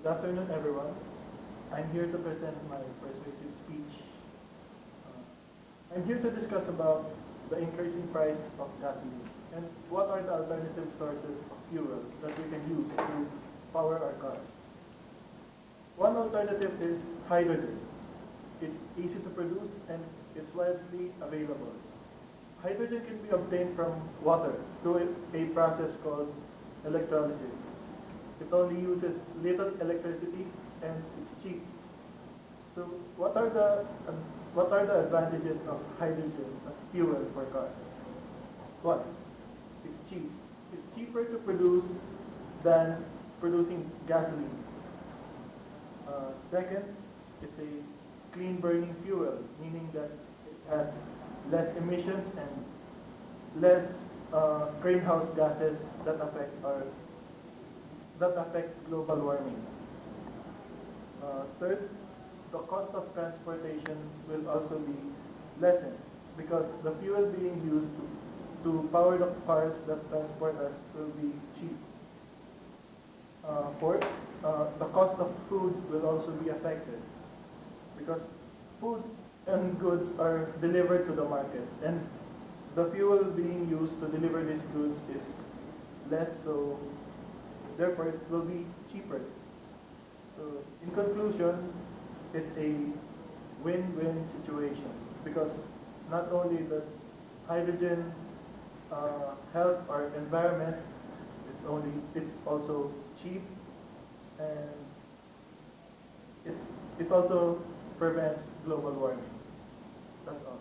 Good afternoon, everyone. I'm here to present my persuasive speech. I'm here to discuss about the increasing price of gasoline and what are the alternative sources of fuel that we can use to power our cars. One alternative is hydrogen. It's easy to produce and it's widely available. Hydrogen can be obtained from water through a process called electrolysis. It only uses little electricity and it's cheap. So what are the advantages of hydrogen as fuel for cars? One, it's cheap. It's cheaper to produce than producing gasoline. Second, it's a clean burning fuel, meaning that it has less emissions and less greenhouse gases that affects global warming. Third, the cost of transportation will also be lessened because the fuel being used to power the cars that transport us will be cheap. Fourth, the cost of food will also be affected because food and goods are delivered to the market and the fuel being used to deliver these goods is less, so therefore it will be cheaper. So in conclusion, it's a win-win situation because not only does hydrogen help our environment, it's also cheap and it, it also prevents global warming. That's all.